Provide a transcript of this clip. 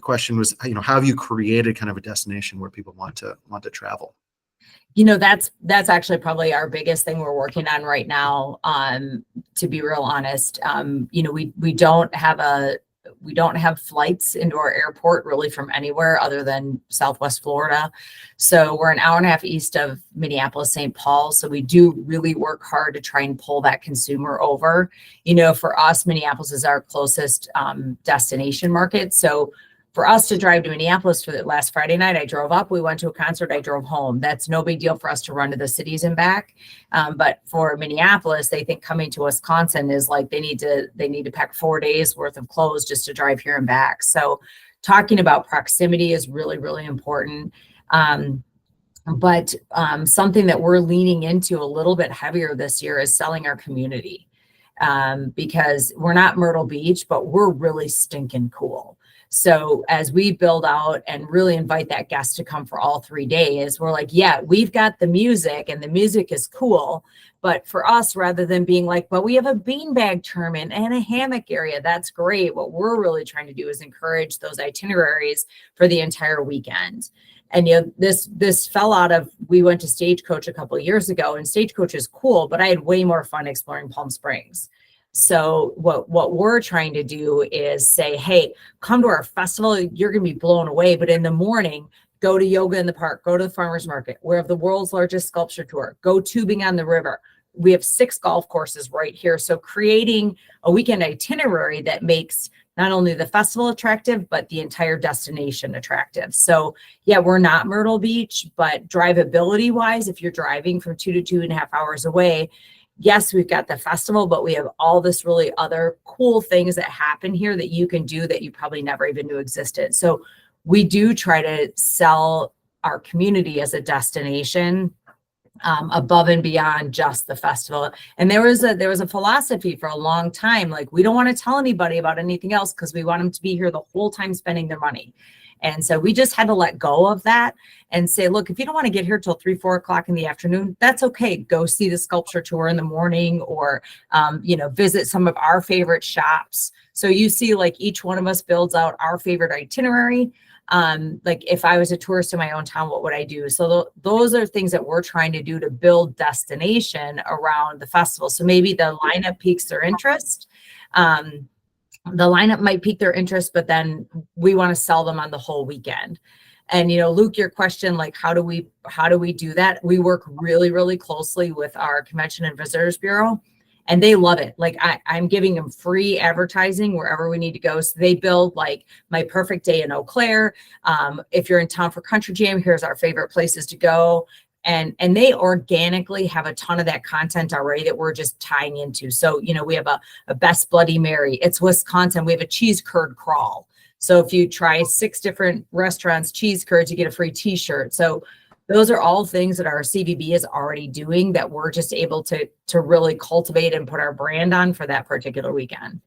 question was, how have you created kind of a destination where people want to travel? That's actually probably our biggest thing we're working on right now. To be real honest, we don't have flights into our airport really from anywhere other than Southwest Florida. So we're an hour and a half east of Minneapolis, St. Paul. So we do really work hard to try and pull that consumer over. For us, Minneapolis is our closest destination market. So for us to drive to Minneapolis for the last Friday night, I drove up, we went to a concert, I drove home. That's no big deal for us to run to the cities and back. But for Minneapolis, they think coming to Wisconsin is like they need to pack 4 days worth of clothes just to drive here and back. So talking about proximity is really, really important. But something that we're leaning into a little bit heavier this year is selling our community. Because we're not Myrtle Beach, but we're really stinking cool. So as we build out and really invite that guest to come for all 3 days, we're like, yeah, we've got the music and the music is cool. But for us, rather than being like, well, we have a beanbag tournament and a hammock area, that's great. What we're really trying to do is encourage those itineraries for the entire weekend. And this fell out of, we went to Stagecoach a couple of years ago, and Stagecoach is cool, but I had way more fun exploring Palm Springs. So what we're trying to do is say, hey, come to our festival. You're going to be blown away. But in the morning, go to yoga in the park, go to the farmer's market. We have the world's largest sculpture tour, go tubing on the river. We have 6 golf courses right here. So creating a weekend itinerary that makes not only the festival attractive, but the entire destination attractive. So yeah, we're not Myrtle Beach, but drivability wise, if you're driving from 2 to 2.5 hours away, yes, we've got the festival, but we have all this really other cool things that happen here that you can do that you probably never even knew existed. So we do try to sell our community as a destination above and beyond just the festival. And there was a philosophy for a long time, like we don't want to tell anybody about anything else because we want them to be here the whole time spending their money. And so we just had to let go of that and say, look, if you don't want to get here till 3-4 o'clock in the afternoon, that's okay. Go see the sculpture tour in the morning, or, visit some of our favorite shops. So you see, like each one of us builds out our favorite itinerary. Like if I was a tourist in my own town, what would I do? So those are things that we're trying to do to build destination around the festival. So maybe the lineup piques their interest. The lineup might pique their interest, but then we want to sell them on the whole weekend. And, Luke, your question, like, how do we do that? We work really, really closely with our Convention and Visitors Bureau, and they love it. Like I'm giving them free advertising wherever we need to go. So they build like my perfect day in Eau Claire. If you're in town for Country Jam, here's our favorite places to go. And they organically have a ton of that content already that we're just tying into. So, we have a Best Bloody Mary. It's Wisconsin. We have a cheese curd crawl. So if you try 6 different restaurants' cheese curds, you get a free t-shirt. So those are all things that our CVB is already doing that we're just able to really cultivate and put our brand on for that particular weekend.